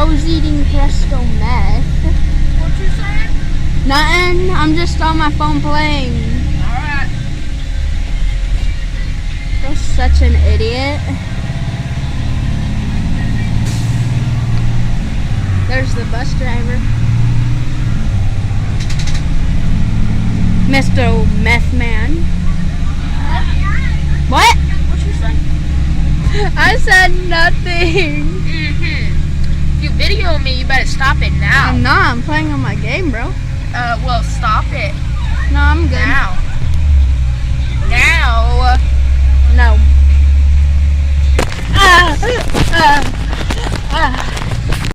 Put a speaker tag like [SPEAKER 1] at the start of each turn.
[SPEAKER 1] was eating crystal meth.
[SPEAKER 2] What you saying?
[SPEAKER 1] Nothing. I'm just on my phone playing.
[SPEAKER 2] Alright.
[SPEAKER 1] You're such an idiot. There's the bus driver. Mr. Meth Man. What?
[SPEAKER 2] What you saying?
[SPEAKER 1] I said nothing.
[SPEAKER 2] If you videoing me, you better stop it now.
[SPEAKER 1] I'm not. I'm playing on my game, bro.
[SPEAKER 2] Well, stop it.
[SPEAKER 1] No, I'm good.
[SPEAKER 2] Now. Now.
[SPEAKER 1] No.